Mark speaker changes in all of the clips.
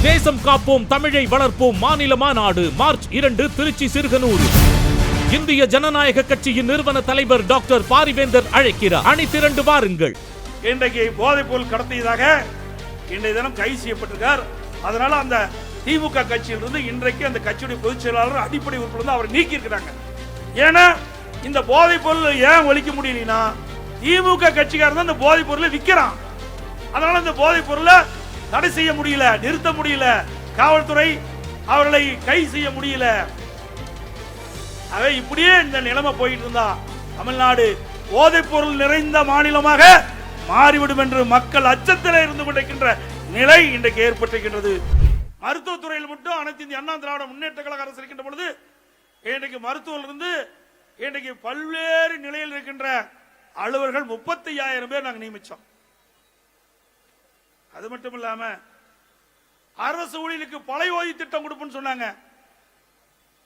Speaker 1: தேசம் காப்போம் தமிழை வளர்ப்போம் மாநில மாநாடு மார்ச் 2 திருச்சி சிறுகனூர். இந்திய ஜனநாயக கட்சியின் நிறுவன தலைவர் டாக்டர் பாரிவேந்தர் அழைக்கிறார். அணிதிரண்டு வாருங்கள்.
Speaker 2: இன்றைக்கு போதைப் பொருள் கடத்தியதாக இன்றைய தினம் கைது செய்யப்பட்டிருக்கார். அதனால அந்த திமுக கட்சியிலிருந்து இன்றைக்கு அந்த கட்சியுடைய பொதுச் செயலாளர் அடிப்படை உறுப்பினர் அவர் நீக்கி இருக்கிறாங்க. ஏன்னா இந்த போதைப் பொருள் ஏன் ஒழிக்க முடியலனா திமுக கட்சிக்காரன் தான் இந்த போதைப் பொருளை விற்கிறான். அதனால இந்த போதைப் பொருளை தடை செய்ய முடியல, நிறுத்த முடியல, காவல்துறை அவர்களை கைது செய்ய முடியல. இப்படியே இந்த நிலைமை போயிட்டு இருந்தா தமிழ்நாடு போதைப் பொருள் நிறைந்த மாநிலமாக மாறிவிடும் என்று மக்கள் அச்சத்தில் இருந்து கொண்டிருக்கின்ற நிலை இன்றைக்கு ஏற்பட்டிருக்கின்றது. மருத்துவத்துறையில் மட்டும் அனைத்து இந்திய அண்ணா திராவிட முன்னேற்ற கழக அரசு இருக்கின்ற பொழுது இன்றைக்கு மருத்துவர்கள் இருந்து இன்றைக்கு பல்வேறு நிலையில் இருக்கின்ற அலுவலர்கள் 35,000 பேர் நாங்கள் நியமிச்சோம். அது மட்டும் இல்லாம அரசு ஊழியர்களுக்கு பழைய ஓய்வு திட்டம் கொடுப்புன்னு சொன்னாங்க.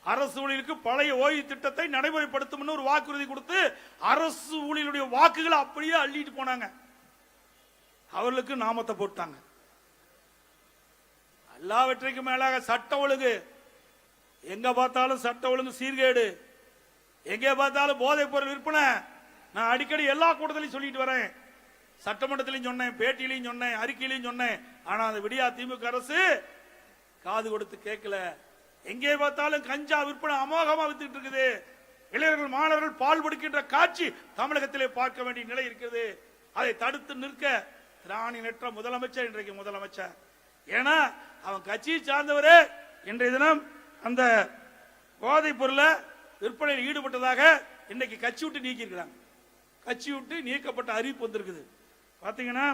Speaker 2: அரசு ஊழியர்களுக்கு பழைய ஓய்வு திட்டத்தை நடைமுறைப்படுத்தும் ஒரு வாக்குறுதி கொடுத்து அரசு ஊழியருடைய வாக்குகளை அப்படியே அள்ளிட்டு போனாங்க. அவர்களுக்கு நாமத்தை போட்டாங்க. எல்லாவற்றைக்கும் மேலாக சட்ட ஒழுங்கு, எங்க பார்த்தாலும் சட்ட ஒழுங்கு சீர்கேடு, எங்கே பார்த்தாலும் போதைப் பொருள் விற்பனை. நான் அடிக்கடி எல்லா கூட்டத்திலையும் சொல்லிட்டு வரேன், சட்டமன்றத்திலையும் சொன்னேன், பேட்டியிலையும் சொன்னேன், அறிக்கையிலையும் சொன்னேன். ஆனா அந்த விடியா திமுக அரசு காது கொடுத்து கேட்கல. எங்கே பார்த்தாலும் கஞ்சா விற்பனை அமோகமா வித்துட்டு இருக்குது. இளைஞர்கள் மாணவர்கள் பால் கொடுக்கின்ற காட்சி தமிழகத்திலே பார்க்க வேண்டிய நிலை இருக்கிறது. அதை தடுத்து நிற்க திராணி நெற்ற முதலமைச்சர் இன்றைக்கு முதலமைச்சர். ஏன்னா அவன் கட்சியை சார்ந்தவரே இன்றைய தினம் அந்த போதைப் பொருளை விற்பனையில் ஈடுபட்டதாக இன்னைக்கு கட்சி விட்டு நீக்கி இருக்கிறாங்க. கட்சி விட்டு நீக்கப்பட்ட அறிவிப்பு வந்திருக்குது. பாத்தீங்கன்னா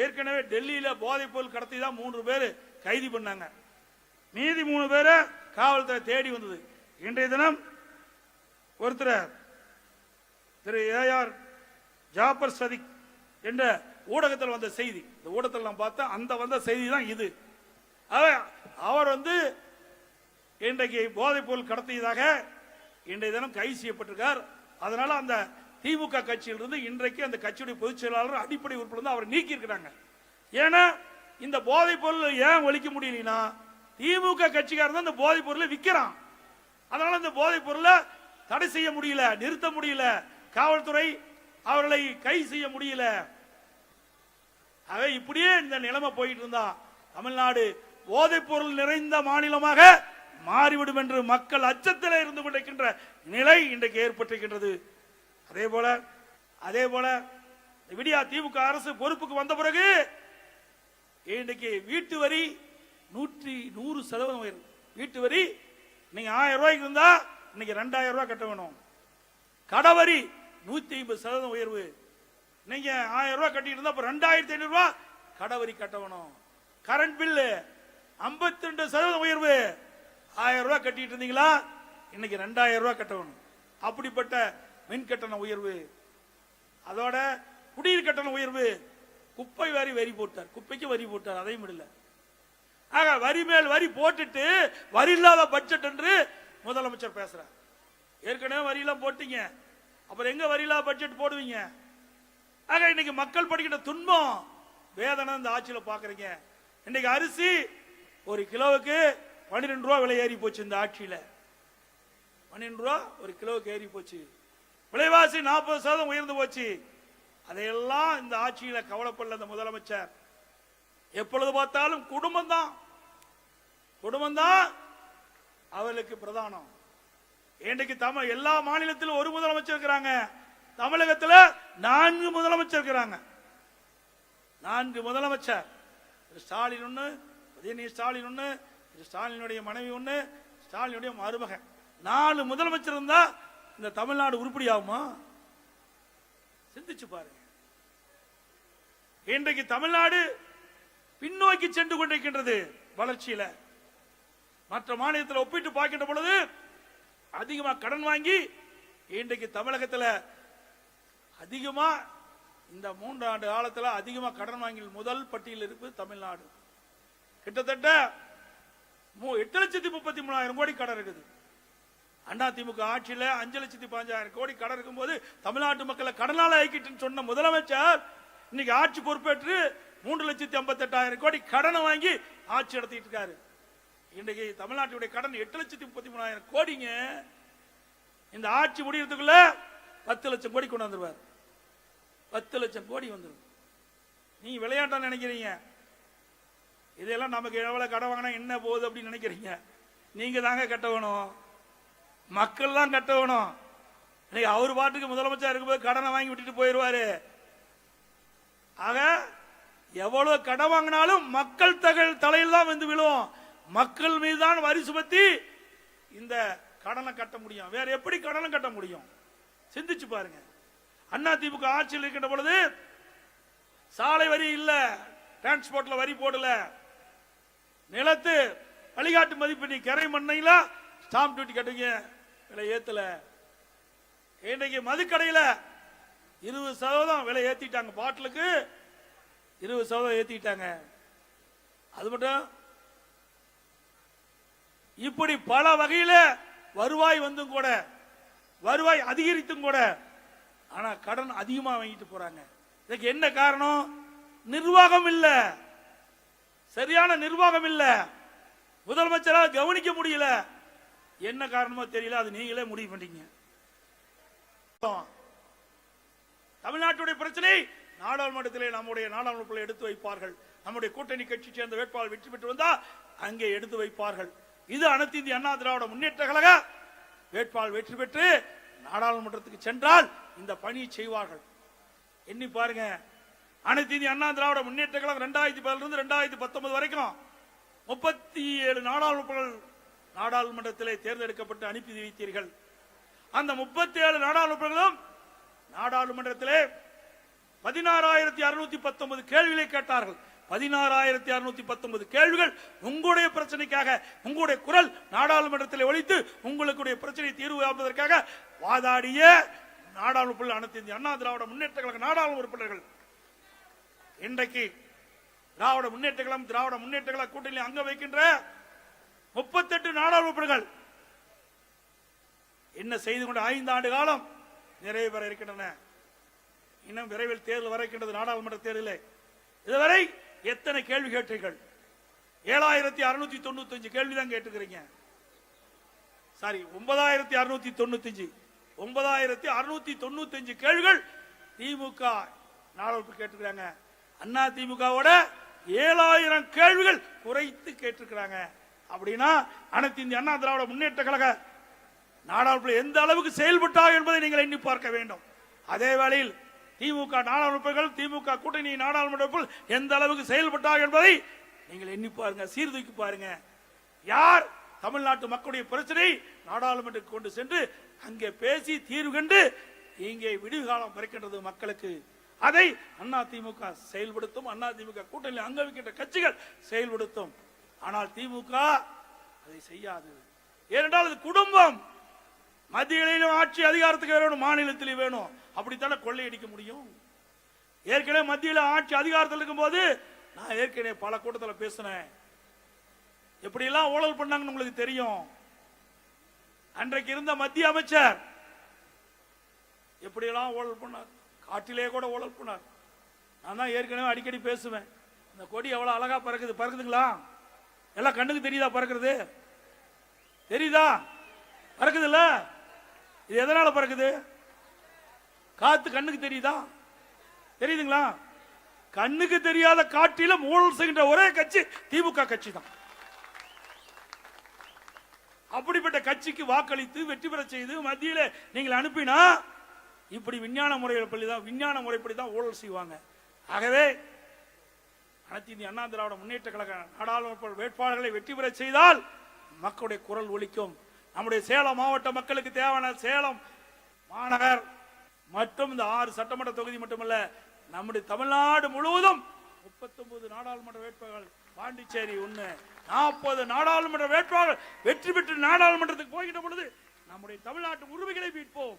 Speaker 2: ஏற்கனவே டெல்லியில போதைப் பொருள் கடத்தி தான் 3 பேர் கைது பண்ணாங்க. மீதி 3 பேரை காவல்துறை தேடி வந்தது. இன்றைய தினம் ஒருத்தர் திரு ஏஆர் ஜாபர் சதிக் என்ற ஊடகத்தில் வந்த செய்தி, இந்த ஊடகத்தில் நான் பார்த்தா அந்த வந்த செய்தி தான் இது. அவர் இன்றைக்கு போதைப் பொருள் கடத்தியதாக இன்றைய தினம் கைது செய்யப்பட்டிருக்கார். அதனால அந்த திமுக கட்சியிலிருந்து இன்றைக்கு அந்த கட்சியுடைய பொதுச் செயலாளர் அடிப்படை உறுப்பினர் அவர் நீக்கி இருக்கிறாங்க. ஏன்னா இந்த போதைப் பொருள் ஏன் ஒழிக்க முடியலனா திமுக கட்சிக்காரன் தான் இந்த போதைப் பொருளை விற்கிறான். அதனால இந்த போதைப் பொருளை தடை செய்ய முடியல, நிறுத்த முடியல, காவல்துறை அவர்களை கைது செய்ய முடியல. இப்படியே இந்த நிலைமை போயிட்டு இருந்தா தமிழ்நாடு போதைப் பொருள் நிறைந்த மாநிலமாக மாறிவிடும் என்று மக்கள் அச்சத்தில் இருந்து கொண்டிருக்கின்ற நிலை இன்றைக்கு ஏற்பட்டிருக்கின்றது. அதே போல விடியா திமுக அரசு பொறுப்புக்கு வந்த பிறகு இன்றைக்கு வீட்டு வரி 100% உயர்வு. வீட்டு வரி நீங்க 1000 ரூபாய்க்கு இருந்தா இன்னைக்கு 2000 ரூபாய் கட்ட வேணும். கடவரி 150% உயர்வு. நீங்க 1000 ரூபாய் கட்டிட்டு இருந்தா 2500 ரூபாய் கடவரி கட்ட வேணும். கரண்ட் பில்லு 52% உயர்வு. 1000 ரூபாய் கட்டிட்டு இருந்தீங்களா இன்னைக்கு 2000 ரூபாய் கட்ட வேணும். அப்படிப்பட்ட மின் கட்டண உயர்வு, அதோட குடிநீர் கட்டண உயர்வு. குப்பை வரி போட்டார், குப்பைக்கு வரி போட்டார், அதையும் விடல. ஆக வரி மேல் வரி போட்டுட்டு வரி இல்லாத பட்ஜெட் என்று முதலமைச்சர் பேசுறார். ஏற்கனவே வரி எல்லாம் போட்டீங்க, அப்புறம் எங்க வரி இல்லாத பட்ஜெட் போடுவீங்க? ஆக இன்னைக்கு மக்கள் படிக்கிற துன்பம் வேதனை இந்த ஆட்சியில பாக்குறீங்க. இன்னைக்கு அரிசி 1 கிலோவுக்கு 12 ரூபாய் விலை ஏறி போச்சு. இந்த ஆட்சியில 12 ரூபாய் 1 கிலோவுக்கு ஏறி போச்சு. விலைவாசி 40% உயர்ந்து போச்சு. அதையெல்லாம் இந்த ஆட்சியில கவலைப்படல இந்த முதலமைச்சர். எப்பொழுது பார்த்தாலும் குடும்பம் தான் அவர்களுக்கு பிரதானம். இன்றைக்கு எல்லா மாநிலத்திலும் ஒரு முதலமைச்சர் இருக்கிறாங்க. தமிழகத்தில் 4 முதலமைச்சர் இருக்கிறாங்க. 4 முதலமைச்சர். ஸ்டாலின் ஒண்ணு, உதயநிதி ஸ்டாலின் ஒண்ணு, ஸ்டாலினுடைய மனைவி ஒண்ணு, ஸ்டாலினுடைய மருமகன். 4 முதலமைச்சர் இருந்தா இந்த தமிழ்நாடு உருப்படி ஆகுமா? சிந்திச்சு பாருங்க. இன்றைக்கு தமிழ்நாடு பின்னோக்கி சென்று கொண்டிருக்கின்றது வளர்ச்சியில. மற்ற மாநிலத்தில் ஒப்பிட்டு பார்க்கின்ற பொழுது அதிகமா கடன் வாங்கி இன்றைக்கு தமிழகத்தில் அதிகமா இந்த 3 ஆண்டு காலத்தில் அதிகமா கடன் வாங்கி முதல் பட்டியலில் இருப்பது தமிழ்நாடு. கிட்டத்தட்ட 8,33,000 கோடி கடன் இருக்குது. அண்ணா திமுக ஆட்சியில 5,15,000 கோடி கடன் இருக்கும்போது தமிழ்நாட்டு மக்களை கடனால ஆக்கிட்டு சொன்ன முதலமைச்சர் இன்னைக்கு ஆட்சி பொறுப்பேற்று 3,58,000 கோடி கடனை வாங்கி ஆட்சி நடத்திட்டு இருக்காரு. இன்றைக்கு தமிழ்நாட்டுடைய கடன் 8,33,000 கோடிங்க. இந்த ஆட்சி முடியறதுக்குள்ள 10 லட்சம் கோடி கொண்டு வந்துருவார். 10 லட்சம் கோடி வந்துடும். நீங்க விளையாட்டா நினைக்கிறீங்க, இதெல்லாம் நமக்கு எவ்வளவு கடன் வாங்கினா என்ன போகுது அப்படின்னு நினைக்கிறீங்க. நீங்க தாங்க கட்ட வேணும், மக்கள் தான் கட்ட வேணும். அவர் பாட்டுக்கு முதலமைச்சர் இருக்கும்போது கடனை வாங்கி விட்டுட்டு போயிடுவாரு. ஆக எவ்வளவு கடன் வாங்கினாலும் மக்கள் தலையில் தான் வந்து விழும். மக்கள் மீது தான் வரி சுமத்தி இந்த கடனை கட்ட முடியும். வேற எப்படி கடனை கட்ட முடியும்? சிந்திச்சு பாருங்க. அண்ணா திமுக ஆட்சியில் இருக்கின்ற பொழுது சாலை வரி இல்ல, டிரான்ஸ்போர்ட்ல வரி போடல, நிலத்து வழிகாட்டு மதிப்பு நீ கரை மண்ணையில ஸ்டாம்ப் டியூட்டி கட்டுங்க, விலை ஏத்தல. இன்றைக்கு மதுக்கடையில 20% விலை ஏத்திட்டாங்க, பாட்டிலுக்கு 20% ஏத்திட்டாங்க. அது மட்டும் இப்படி பல வகையில வருவாய் வந்தும் கூட, வருவாய் அதிகரித்தும் கூட, ஆனா கடன் அதிகமா வாங்கிட்டு போறாங்க. இதுக்கு என்ன காரணம்? நிர்வாகம் இல்ல, சரியான நிர்வாகம் இல்ல, முதலமைச்சரால் கவனிக்க முடியல. என்ன காரணமோ தெரியல, அது நீங்களே முடிவு பண்ணீங்க. தமிழ்நாட்டுடைய பிரச்சனை நாடாளுமன்றத்திலே நம்முடைய நாடாளுமன்றத்தில் எடுத்து வைப்பார்கள். நம்முடைய கூட்டணி கட்சி சேர்ந்த வேட்பாளர் வெற்றி பெற்று வந்தா அங்கே எடுத்து வைப்பார்கள். இது அனைத்து இந்திய அண்ணா திராவிட முன்னேற்ற கழக வேட்பாளர் வெற்றி பெற்று நாடாளுமன்றத்துக்கு சென்றால் இந்த பணியை செய்வார்கள். எண்ணி பாருங்க, அனைத்து இந்திய அண்ணா திராவிட முன்னேற்ற கழகம் 2010 2019 வரைக்கும் 37 நாடாளுமன்றத்திலே தேர்ந்தெடுக்கப்பட்டு அனுப்பி வைத்தீர்கள். அந்த 37 நாடாளுமன்றங்களும் நாடாளுமன்றத்திலே 16,619 கேள்விகளை கேட்டார்கள். 16,619 கேள்விகள் உங்களுடைய பிரச்சனைக்காக, உங்களுடைய குரல் நாடாளுமன்றத்தில் ஒலித்து உங்களுடைய பிரச்சனை தீர்வு காண்பதற்காக வாதாடிய நாடாளுமன்ற அனைத்து இந்திய அண்ணா திராவிட முன்னேற்ற கழக நாடாளுமன்ற உறுப்பினர்கள். இன்றைக்கு திராவிட முன்னேற்ற கழகம், திராவிட முன்னேற்ற கழக கூட்டணி அங்க வைக்கின்ற 38 நாடாளுமன்ற உறுப்பினர்கள் என்ன செய்து கொண்டு 5 ஆண்டு காலம் நிறைவு பெற இருக்கின்றன. இன்னும் விரைவில் தேர்தல் வர இருக்கின்றது, நாடாளுமன்ற தேர்தலில். இதுவரை எத்தனை கேள்வி கேட்டீர்கள்? 7,695 கேள்விதான் கேட்டுக்கிறீங்க. சாரி, 9,695 கேள்விகள் திமுக நாடாளுமன்ற கேட்டுக்கிறாங்க. அண்ணா திமுகவோட 7,000 கேள்விகள் குறைத்து கேட்டிருக்கிறாங்க. அப்படின்னா அனைத்து இந்திய அண்ணா திராவிட முன்னேற்ற கழக நாடாளுமன்ற எந்த அளவுக்கு செயல்பட்டார் என்பதை நீங்கள் எண்ணி பார்க்க வேண்டும். அதே வேளையில் திமுக நாடாளுமன்றங்கள், திமுக கூட்டணி நாடாளுமன்றங்கள் எந்த அளவுக்கு செயல்பட்டார் என்பதை நீங்கள் எண்ணி பாருங்க, சீர்தூக்கி பாருங்க. யார் தமிழ்நாட்டு மக்களுடைய பிரச்சனை நாடாளுமன்றத்துக்கு கொண்டு சென்று அங்கே பேசி தீர்வு கண்டு இங்கே விடிவு காலம் பிறக்கின்றது மக்களுக்கு. அதை அண்ணா திமுக செயல்படுத்தும், அண்ணா திமுக கூட்டணி அங்க வைக்கின்ற கட்சிகள் செயல்படுத்தும். ஆனால் திமுக அதை செய்யாது. ஏனென்றால் அது குடும்பம். மத்தியிலும் ஆட்சி அதிகாரத்துக்கு வேணும், மாநிலத்திலும் வேணும். அப்படித்தானே கொள்ளையடிக்க முடியும். ஏற்கனவே மத்தியில் ஆட்சி அதிகாரத்தில் இருக்கும் போது நான் ஏற்கனவே பல கூட்டத்தில் பேசினேன். எப்படி எல்லாம் ஊழல் பண்ணாங்கன்னு உங்களுக்கு தெரியும். அன்றைக்கு இருந்த மத்திய அமைச்சர் எப்படி எல்லாம் ஊழல் பண்ணார், காட்டிலே கூட ஊழல் பண்ணார். நான் தான் ஏற்கனவே அடிக்கடி பேசுவேன். இந்த கொடி எவ்வளவு அழகா பறக்குது, பறக்குதுங்களா? எல்லாம் கண்ணுக்கு தெரியுதா? பறக்குறது தெரியுதா? பறக்குது இல்ல? இது எதனால பறக்குது? காத்து கண்ணுக்கு தெரியுதா? தெரியுதுங்களா? கண்ணுக்கு தெரியாத காட்டிலும் ஊழல் செய்கின்ற ஒரே கட்சி திமுக கட்சி தான். அப்படிப்பட்ட கட்சிக்கு வாக்களித்து வெற்றி பெற செய்து மத்தியில நீங்கள் அனுப்பினா இப்படி விஞ்ஞான முறைப்படி தான் ஊழல் செய்வாங்க. ஆகவே அனைத்து இந்திய அண்ணா திராவிட முன்னேற்ற கழக நாடாளுமன்ற வேட்பாளர்களை வெற்றி பெற செய்தால் மக்களுடைய குரல் ஒலிக்கும். நம்முடைய சேலம் மாவட்ட மக்களுக்கு தேவையான சேலம் மாநகர் மற்றும் இந்த 6 சட்டமன்ற தொகுதி மட்டுமல்ல, நம்முடைய தமிழ்நாடு முழுவதும் 39 நாடாளுமன்ற வேட்பாளர்கள், பாண்டிச்சேரி 1, 40 நாடாளுமன்ற வேட்பாளர்கள் வெற்றி பெற்று நாடாளுமன்றத்துக்கு போகின்ற பொழுது நம்முடைய தமிழ்நாட்டு உரிமைகளை மீட்போம்.